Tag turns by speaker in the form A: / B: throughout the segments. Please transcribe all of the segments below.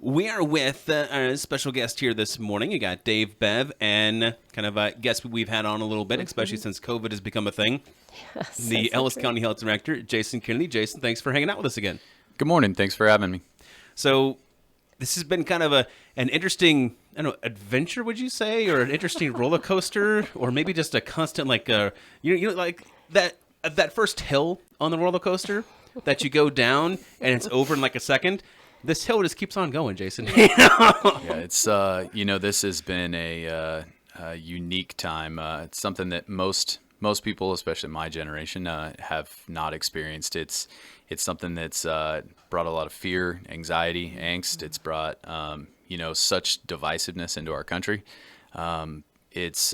A: We are with our special guest here this morning. You got Dave Bev and kind of a guest we've had on a little bit, especially since COVID has become a thing.
B: Yes,
A: The Ellis County Health Director, Jason Kennedy. Jason, thanks for hanging out with us again.
C: Good morning. Thanks for having me.
A: So this has been kind of an interesting, I don't know, adventure, would you say, or an interesting roller coaster, or maybe just a constant like like that first hill on the roller coaster that you go down and it's over in like a second. This hill just keeps on going, Jason.
C: Yeah, it's this has been a unique time. It's something that most people, especially my generation, have not experienced. It's something that's brought a lot of fear, anxiety, angst. It's brought such divisiveness into our country. It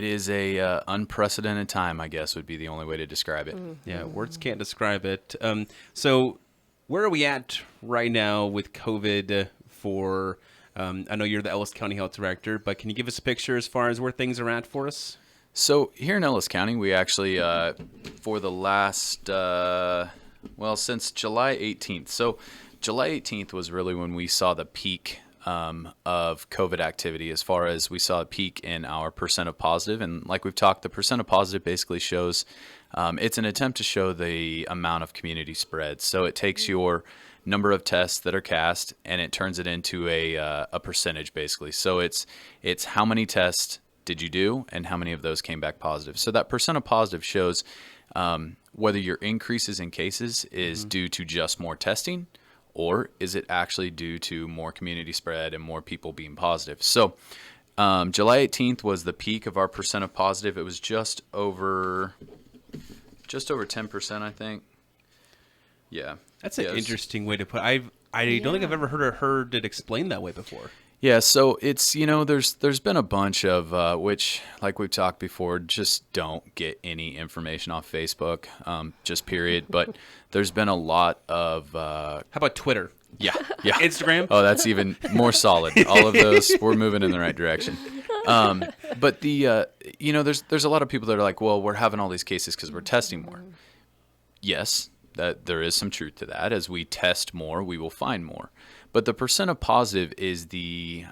C: is a unprecedented time, I guess, would be the only way to describe it.
A: Yeah, words can't describe it. So where are we at right now with COVID for, I know you're the Ellis County Health Director, but can you give us a picture as far as where things are at for us?
C: So here in Ellis County, we actually, for the last, since July 18th. So July 18th was really when we saw the peak of COVID activity, as far as we saw a peak in our percent of positive. And like we've talked, the percent of positive basically shows, it's an attempt to show the amount of community spread. So it takes your number of tests that are cast and it turns it into a percentage basically. So it's how many tests did you do and how many of those came back positive. So that percent of positive shows whether your increases in cases is due to just more testing, or is it actually due to more community spread and more people being positive? So July 18th was the peak of our percent of positive. It was just over 10%, I think. Yeah.
A: That's an interesting way to put it. I don't think I've ever heard it explained that way before.
C: Yeah, so it's, there's been a bunch of, which, like we've talked before, just don't get any information off Facebook, just period. But there's been a lot of... How
A: about Twitter?
C: Yeah.
A: Instagram?
C: Oh, that's even more solid. All of those, we're moving in the right direction. But there's a lot of people that are like, well, we're having all these cases because we're testing more. Yes, that there is some truth to that. As we test more, we will find more. But the percent of positive is the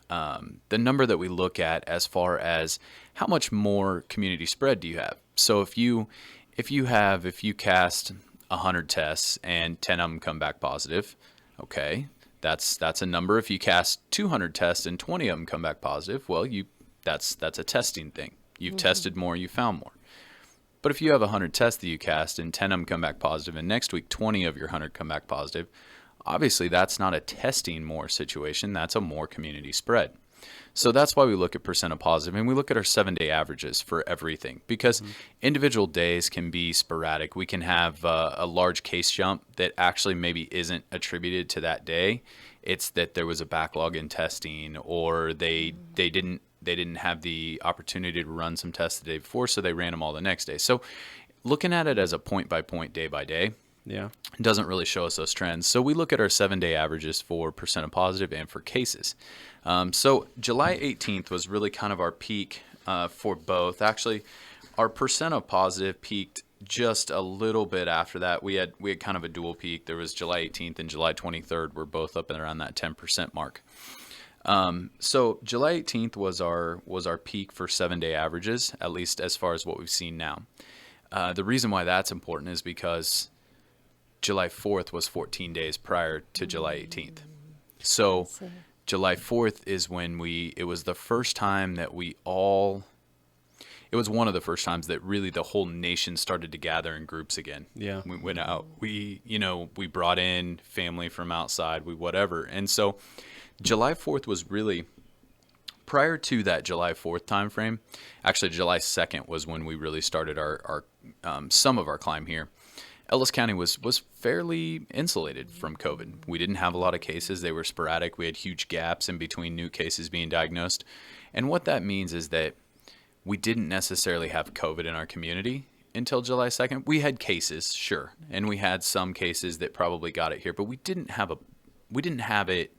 C: number that we look at as far as how much more community spread do you have. So if you cast 100 tests and 10 of them come back positive, okay, that's a number. If you cast 200 tests and 20 of them come back positive, well, that's a testing thing. You've tested more, you found more. But if you have 100 tests that you cast and 10 of them come back positive, and next week 20 of your 100 come back positive, obviously that's not a testing more situation, that's a more community spread. So that's why we look at percent of positive, and we look at our 7-day averages for everything, because individual days can be sporadic. We can have a large case jump that actually maybe isn't attributed to that day. It's that there was a backlog in testing, or they didn't have the opportunity to run some tests the day before, so they ran them all the next day. So looking at it as a point by point, day by day, doesn't really show us those trends. So we look at our 7-day averages for percent of positive and for cases. So July 18th was really kind of our peak for both. Actually, our percent of positive peaked just a little bit after that. We had kind of a dual peak. There was July 18th and July 23rd. We're both up and around that 10% mark. So July 18th was our peak for 7-day averages, at least as far as what we've seen now. The reason why that's important is because July 4th was 14 days prior to July 18th. So July 4th is when it was the first time that it was one of the first times that really the whole nation started to gather in groups again.
A: Yeah.
C: We went out, we brought in family from outside, whatever. And so July 4th was really, prior to that July 4th time frame, actually July 2nd was when we really started our some of our climb here. Ellis County was fairly insulated from COVID. We didn't have a lot of cases. They were sporadic. We had huge gaps in between new cases being diagnosed. And what that means is that we didn't necessarily have COVID in our community until July 2nd. We had cases, sure, and we had some cases that probably got it here, but we didn't have it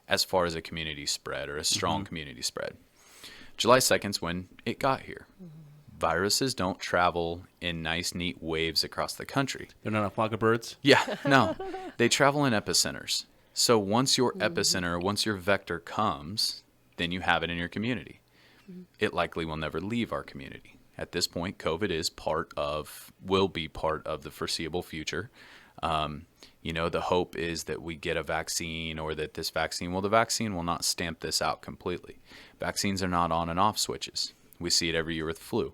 C: as far as a community spread or a strong community spread. July 2nd is when it got here. viruses don't travel in nice, neat waves across the country.
A: They're not a flock of birds?
C: Yeah, no. They travel in epicenters. So once your epicenter, once your vector comes, then you have it in your community. It likely will never leave our community. At this point, COVID will be part of the foreseeable future. The hope is that we get a vaccine, or that this vaccine, the vaccine will not stamp this out completely. Vaccines are not on and off switches. We see it every year with flu.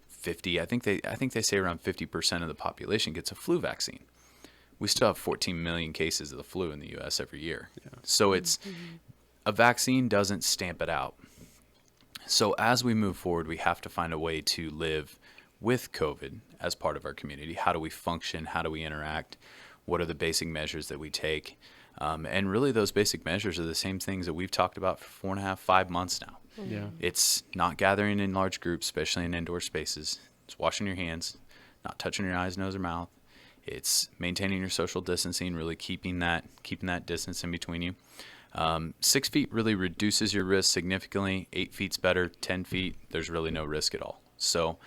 C: 50, I think they say around 50% of the population gets a flu vaccine. We still have 14 million cases of the flu in the U.S. every year. Yeah. So a vaccine doesn't stamp it out. So as we move forward, we have to find a way to live with COVID as part of our community. How do we function? How do we interact? What are the basic measures that we take? And really those basic measures are the same things that we've talked about for 4.5, 5 months now.
A: Yeah.
C: It's not gathering in large groups, especially in indoor spaces. It's washing your hands, not touching your eyes, nose, or mouth. It's maintaining your social distancing, really keeping that distance in between you. 6 feet really reduces your risk significantly. 8 feet's better. 10 feet, there's really no risk at all. So,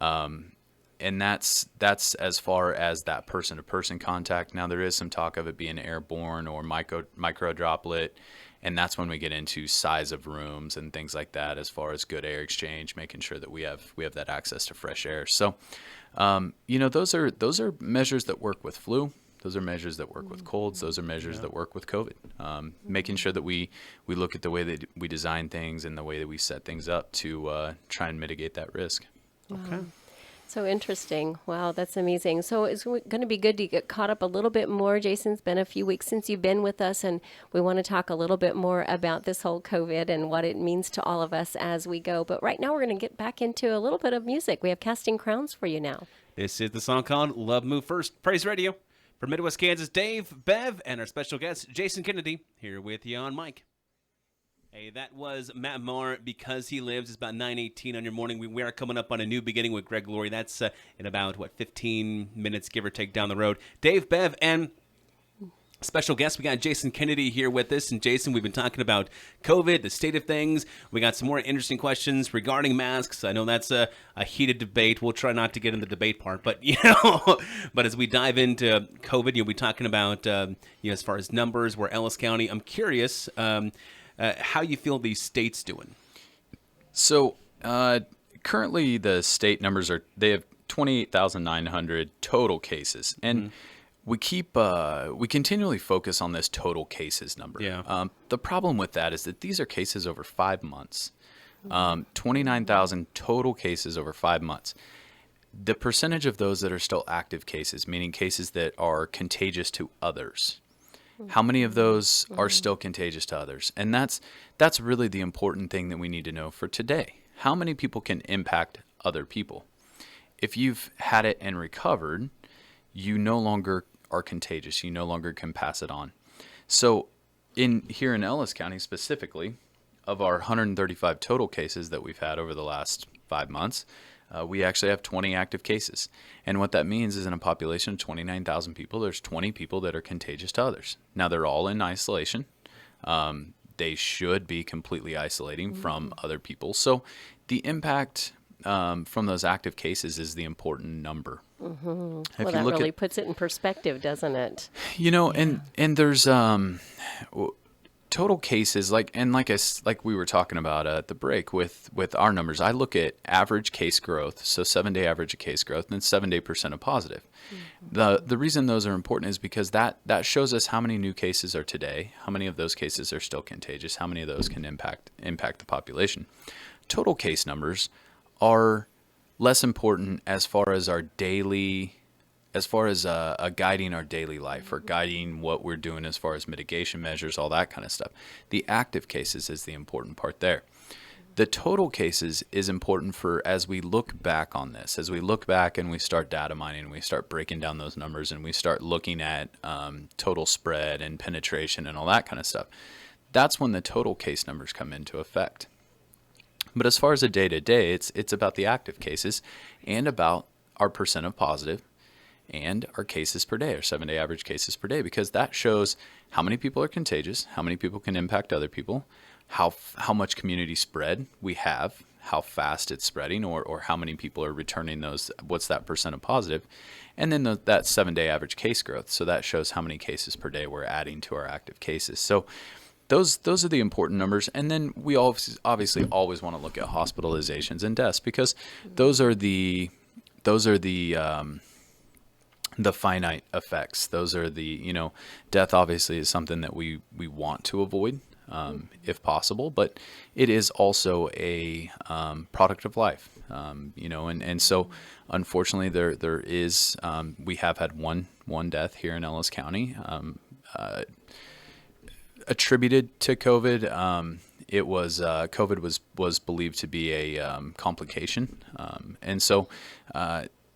C: and that's as far as that person-to-person contact. Now, there is some talk of it being airborne or micro droplet, and that's when we get into size of rooms and things like that, as far as good air exchange, making sure that we have that access to fresh air. So, those are measures that work with flu. Those are measures that work with colds. Those are measures that work with COVID. Making sure that we look at the way that we design things and the way that we set things up to try and mitigate that risk.
A: Okay.
B: So interesting. Wow, that's amazing. So it's going to be good to get caught up a little bit more. Jason, it's been a few weeks since you've been with us, and we want to talk a little bit more about this whole COVID and what it means to all of us as we go. But right now we're going to get back into a little bit of music. We have Casting Crowns for you now.
A: This is the song called Love Move First. Praise Radio. From Midwest Kansas, Dave Bev and our special guest, Jason Kennedy, here with you on mic. Hey, that was Matt Maher, Because He Lives. It's about 9:18 on your morning. We are coming up on a new beginning with Greg Laurie. That's in about, 15 minutes, give or take, down the road. Dave Bev and special guest, we got Jason Kennedy here with us. And Jason, we've been talking about COVID, the state of things. We got some more interesting questions regarding masks. I know that's a heated debate. We'll try not to get in the debate part, but but as we dive into COVID, we're talking about as far as numbers, we're Ellis County. I'm curious how you feel these states doing. So
C: currently, the state numbers they have 28,900 total cases, and we continually focus on this total cases number.
A: Yeah.
C: The problem with that is that these are cases over 5 months. 29,000 total cases over 5 months. The percentage of those that are still active cases, meaning cases that are contagious to others, how many of those are still contagious to others? And that's really the important thing that we need to know for today. How many people can impact other people? If you've had it and recovered, you no longer are contagious. You no longer can pass it on. So here in Ellis County specifically, of our 135 total cases that we've had over the last 5 months, we actually have 20 active cases. And what that means is in a population of 29,000 people, there's 20 people that are contagious to others. Now, they're all in isolation. They should be completely isolating from other people. So the impact from those active cases is the important number.
B: Well, that really puts it in perspective, doesn't it?
C: And there's total cases, like we were talking about at the break with our numbers. I look at average case growth, so 7-day average of case growth, and 7-day percent of positive. The reason those are important is because that shows us how many new cases are today, how many of those cases are still contagious, how many of those can impact the population. Total case numbers are less important as far as guiding our daily life or guiding what we're doing as far as mitigation measures, all that kind of stuff. The active cases is the important part there. The total cases is important for as we look back on this, as we look back and we start data mining and we start breaking down those numbers and we start looking at total spread and penetration and all that kind of stuff. That's when the total case numbers come into effect. But as far as a day-to-day, it's about the active cases and about our percent of positive and our cases per day, our 7-day average cases per day, because that shows how many people are contagious, how many people can impact other people, how much community spread we have how fast it's spreading or how many people are returning those, what's that percent of positive. And then that 7-day average case growth. So that shows how many cases per day we're adding to our active cases. So those are the important numbers. And then we obviously always want to look at hospitalizations and deaths, because those are the finite effects. Those are death obviously is something that we want to avoid if possible, but it is also a product of life, and so unfortunately there is, we have had one death here in Ellis County, attributed to COVID. It was COVID was believed to be a complication, and so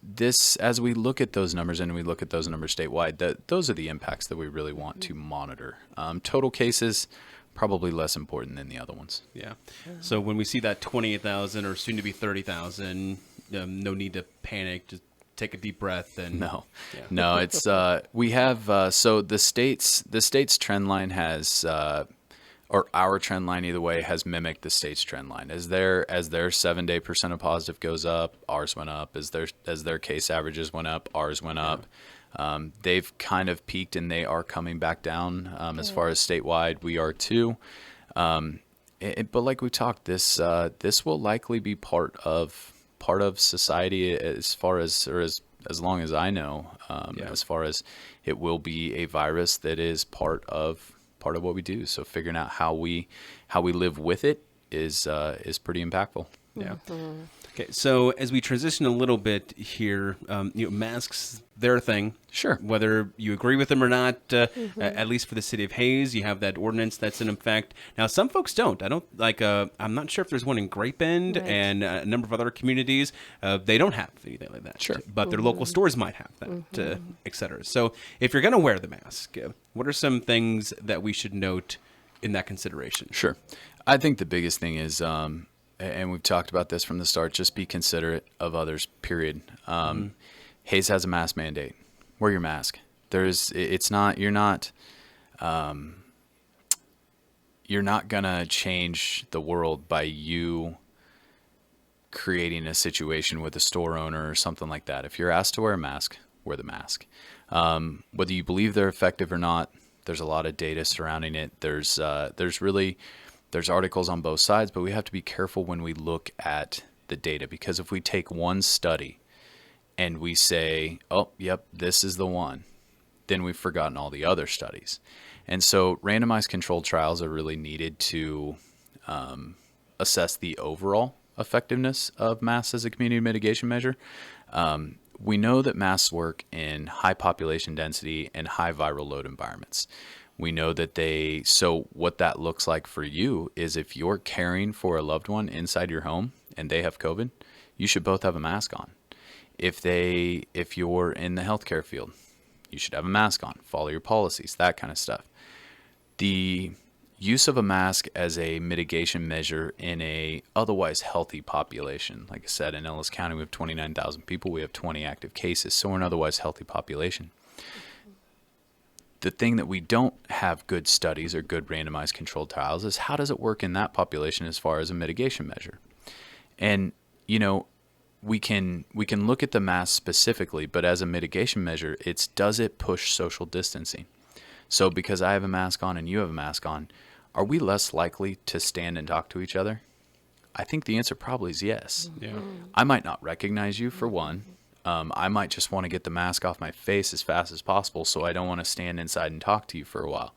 C: this, as we look at those numbers and we look at those numbers statewide, those are the impacts that we really want to monitor. Total cases, probably less important than the other ones.
A: Yeah. So when we see that 28,000 or soon to be 30,000, no need to panic. Just take a deep breath and
C: no, it's we have so the state's trend line has or our trend line either way has mimicked the state's trend line. As their 7-day percent of positive goes up, ours went up. As their case averages went up, ours went up. They've kind of peaked and they are coming back down. As far as statewide, we are too. But like we talked, this will likely be part of society as far as, or as long as I know. As far as it will be a virus that is part of what we do. So figuring out how we live with it is pretty impactful.
A: Yeah. Okay. So as we transition a little bit here, masks, they're a thing.
C: Sure.
A: Whether you agree with them or not, at least for the city of Hayes, you have that ordinance that's in effect. Now, some folks don't. I don't like. I'm not sure if there's one in Grape Bend and a number of other communities. They don't have anything like that.
C: Sure.
A: But their local stores might have that, et cetera. So if you're going to wear the mask, what are some things that we should note in that consideration?
C: Sure. I think the biggest thing is, and we've talked about this from the start, just be considerate of others, period. Hayes has a mask mandate. Wear your mask. You're not gonna change the world by you creating a situation with a store owner or something like that. If you're asked to wear a mask, wear the mask. Whether you believe they're effective or not, there's a lot of data surrounding it. There's articles on both sides, but we have to be careful when we look at the data, because if we take one study and we say, oh, yep, this is the one, then we've forgotten all the other studies. And so randomized controlled trials are really needed to assess the overall effectiveness of masks as a community mitigation measure. We know that masks work in high population density and high viral load environments. We know that so what that looks like for you is if you're caring for a loved one inside your home and they have COVID, you should both have a mask on. If you're in the healthcare field, you should have a mask on, follow your policies, that kind of stuff. The use of a mask as a mitigation measure in a otherwise healthy population, like I said, in Ellis County, we have 29,000 people, we have 20 active cases, so we're an otherwise healthy population. The thing that we don't have good studies or good randomized controlled trials is how does it work in that population as far as a mitigation measure? And, we can look at the mask specifically, but as a mitigation measure, does it push social distancing? So because I have a mask on and you have a mask on, are we less likely to stand and talk to each other? I think the answer probably is yes.
A: Yeah.
C: I might not recognize you for one. I might just want to get the mask off my face as fast as possible, so I don't want to stand inside and talk to you for a while.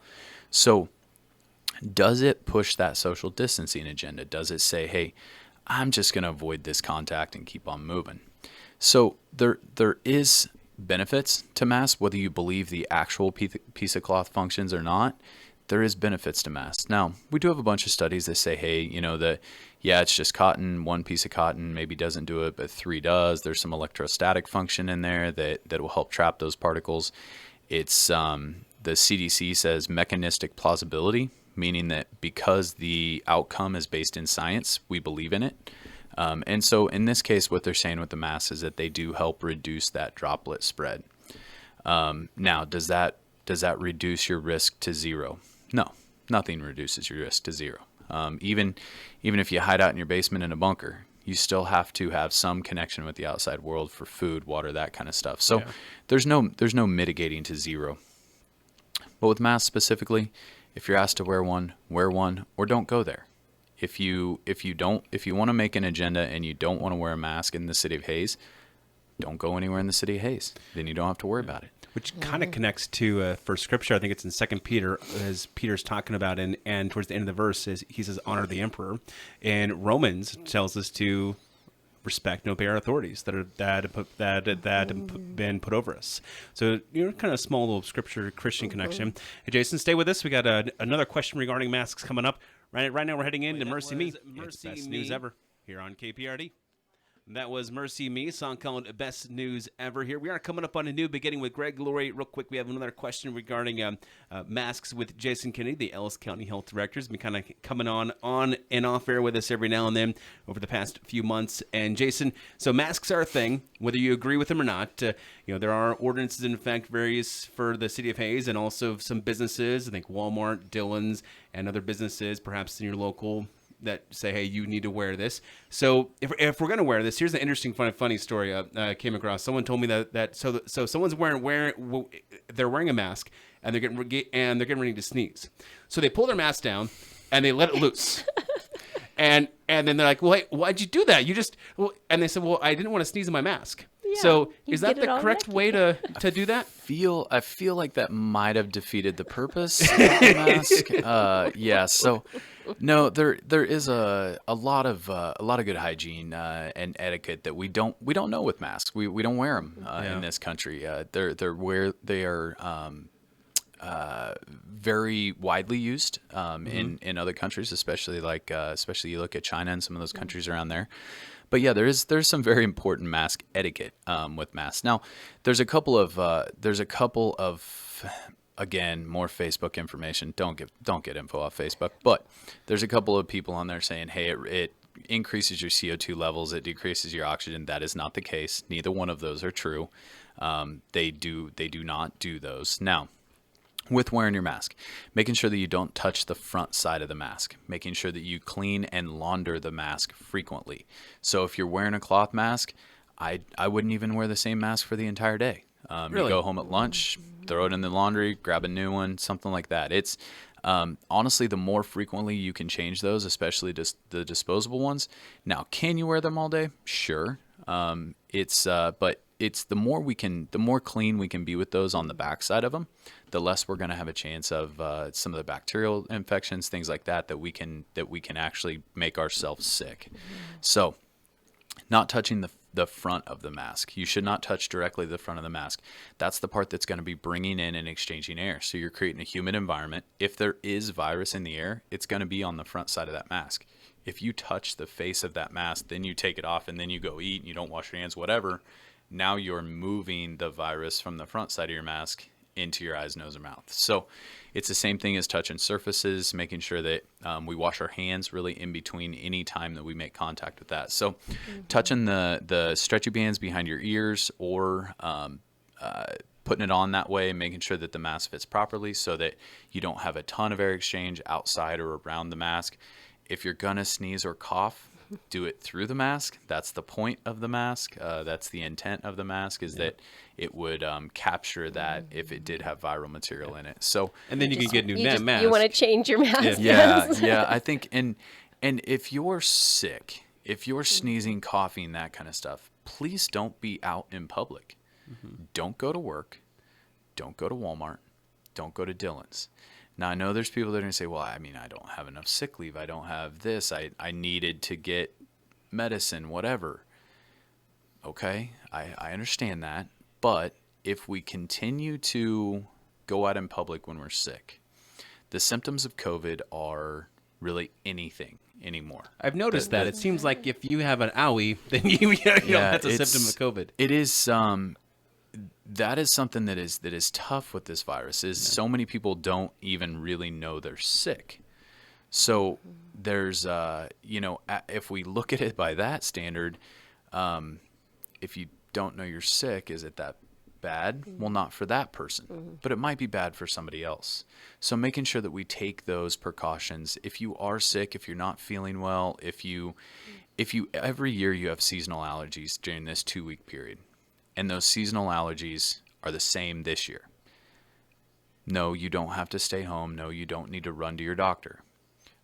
C: So does it push that social distancing agenda? Does it say, hey, I'm just going to avoid this contact and keep on moving? So there is benefits to masks, whether you believe the actual piece of cloth functions or not. There is benefits to masks. Now, we do have a bunch of studies that say, hey, it's just cotton, one piece of cotton maybe doesn't do it, but 3 does. There's some electrostatic function in there that will help trap those particles. It's the CDC says mechanistic plausibility, meaning that because the outcome is based in science, we believe in it. And so in this case, what they're saying with the masks is that they do help reduce that droplet spread. Now, does that reduce your risk to zero? No, nothing reduces your risk to zero. Even if you hide out in your basement in a bunker, you still have to have some connection with the outside world for food, water, that kind of stuff. So there's no mitigating to zero. But with masks specifically, if you're asked to wear one, or don't go there. If you want to make an agenda and you don't want to wear a mask in the city of Hayes, don't go anywhere in the city of Hayes. Then you don't have to worry about it.
A: Which kind of connects to first scripture. I think it's in 2 Peter, as Peter's talking about, and towards the end of the verse, he says, honor the emperor. And Romans tells us to respect and obey our authorities that have been put over us. So, kind of a small little scripture Christian connection. Hey, Jason, stay with us. We got another question regarding masks coming up. Right now we're heading into Mercy Me. It's best news ever here on KPRD. That was Mercy Me, song called Best News Ever here. We are coming up on a new beginning with Greg Laurie. Real quick, we have another question regarding masks with Jason Kennedy, the Ellis County Health Director. He's been kind of coming on and off air with us every now and then over the past few months. And Jason, so masks are a thing, whether you agree with them or not. There are ordinances in effect, various for the city of Hayes and also some businesses, I think Walmart, Dillon's, and other businesses, perhaps in your local, that say, hey, you need to wear this. So if we're going to wear this, here's an interesting, funny story I came across. Someone told me that so someone's they're wearing a mask and they're getting ready to sneeze. So they pull their mask down and they let it loose. and then they're like, well, hey, why'd you do that? And they said, well, I didn't want to sneeze in my mask.
B: Yeah,
A: so is that the correct way to do that?
C: I feel like that might have defeated the purpose of the mask. Yeah. So no, there is a lot of good hygiene and etiquette that we don't know with masks. We don't wear them in this country. They are very widely used in other countries, especially you look at China and some of those countries around there. But yeah, there's some very important mask etiquette with masks. Now, there's a couple of again, more Facebook information. Don't get info off Facebook. But there's a couple of people on there saying, hey, it increases your CO2 levels, it decreases your oxygen. That is not the case. Neither one of those are true. They do not do those. Now, with wearing your mask, making sure that you don't touch the front side of the mask, making sure that you clean and launder the mask frequently. So if you're wearing a cloth mask, I wouldn't even wear the same mask for the entire day.
A: Really?
C: You go home at lunch, throw it in the laundry, grab a new one, something like that. It's honestly, the more frequently you can change those, especially just the disposable ones. Now, can you wear them all day? Sure. But it's the more clean we can be with those on the backside of them, the less we're going to have a chance of some of the bacterial infections, things like that we can actually make ourselves sick. So, not touching the front of the mask. You should not touch directly the front of the mask. That's the part that's going to be bringing in and exchanging air. So you're creating a humid environment. If there is virus in the air, it's going to be on the front side of that mask. If you touch the face of that mask, then you take it off and then you go eat and you don't wash your hands, whatever, now you're moving the virus from the front side of your mask into your eyes, nose, or mouth. So it's the same thing as touching surfaces, making sure that we wash our hands really in between any time that we make contact with that. So touching the stretchy bands behind your ears or putting it on that way, making sure that the mask fits properly so that you don't have a ton of air exchange outside or around the mask. If you're going to sneeze or cough, do it through the mask. That's the point of the mask. That's the intent of the mask, is that it would capture that if it did have viral material in it. So,
A: and then you can get new mask.
B: You want to change your mask.
C: Yeah. I think, and if you're sick, if you're sneezing, coughing, that kind of stuff, please don't be out in public. Don't go to work. Don't go to Walmart. Don't go to Dillon's. Now, I know there's people that are going to say, well, I mean, I don't have enough sick leave. I don't have this. I needed to get medicine, whatever. Okay, I understand that. But if we continue to go out in public when we're sick, the symptoms of COVID are really anything anymore.
A: I've noticed that. It seems like if you have an owie, then that's a symptom of COVID.
C: It is that is something that is tough with this virus, is so many people don't even really know they're sick. So there's, if we look at it by that standard, if you don't know you're sick, is it that bad. Well, not for that person, but it might be bad for somebody else. So making sure that we take those precautions. If you are sick, if you're not feeling well, if you every year you have seasonal allergies during this 2-week period, and those seasonal allergies are the same this year. No, you don't have to stay home. No, you don't need to run to your doctor.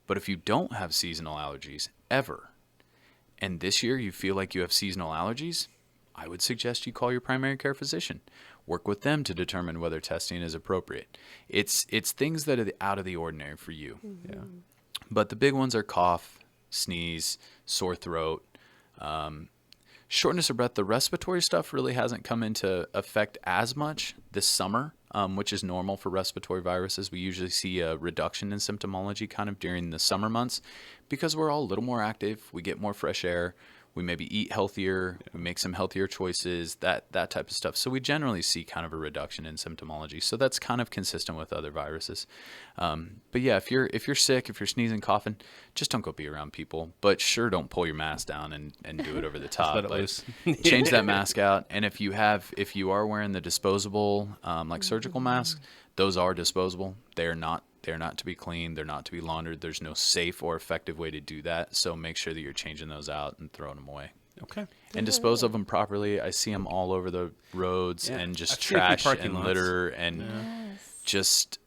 C: But if you don't have seasonal allergies ever, and this year you feel like you have seasonal allergies, I would suggest you call your primary care physician. Work with them to determine whether testing is appropriate. It's things that are out of the ordinary for you.
A: Yeah.
C: But the big ones are cough, sneeze, sore throat, shortness of breath. The respiratory stuff really hasn't come into effect as much this summer, which is normal for respiratory viruses. We usually see a reduction in symptomology kind of during the summer months because we're all a little more active. We get more fresh air. We maybe eat healthier. We make some healthier choices, that type of stuff. So we generally see kind of a reduction in symptomology. So that's kind of consistent with other viruses. But yeah, if you're sick, if you're sneezing, coughing, just don't go be around people. But sure, don't pull your mask down and do it over the top.
A: Let it loose.
C: Change that mask out. And if you are wearing the disposable, like surgical masks, those are disposable. They're not to be cleaned. They're not to be laundered. There's no safe or effective way to do that. So make sure that you're changing those out and throwing them away.
A: Okay.
C: And dispose of them properly. I see them all over the roads and just
A: I've seen a few
C: trash
A: parking
C: and
A: lots.
C: litter and just,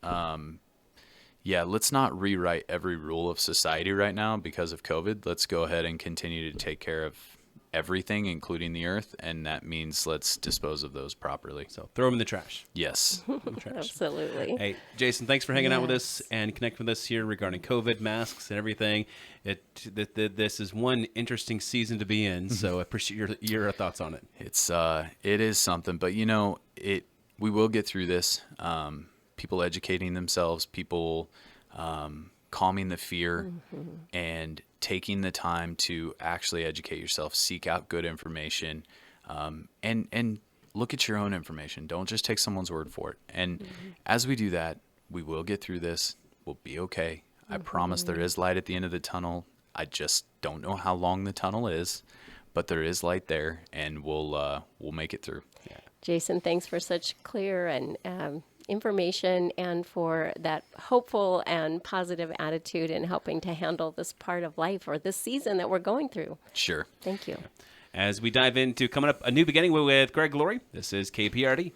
C: let's not rewrite every rule of society right now because of COVID. Let's go ahead and continue to take care of everything, including the earth, and that means let's dispose of those properly.
A: So throw them in the trash.
C: Yes.
B: Absolutely.
A: Hey, Jason, thanks for hanging out with us
B: Yes.
A: and connecting with us here regarding COVID, masks, and everything. This is one interesting season to be in, so I appreciate your thoughts on it.
C: It is something, but we will get through this. People educating themselves, people calming the fear, and taking the time to actually educate yourself, seek out good information, and look at your own information. Don't just take someone's word for it. And as we do that, we will get through this. We'll be okay. I promise there is light at the end of the tunnel. I just don't know how long the tunnel is, but there is light there, and we'll make it through.
B: Jason, thanks for such clear and information and for that hopeful and positive attitude in helping to handle this part of life or this season that we're going through.
C: Sure.
B: Thank you.
A: As we dive into coming up a new beginning with Greg Laurie, this is KPRD.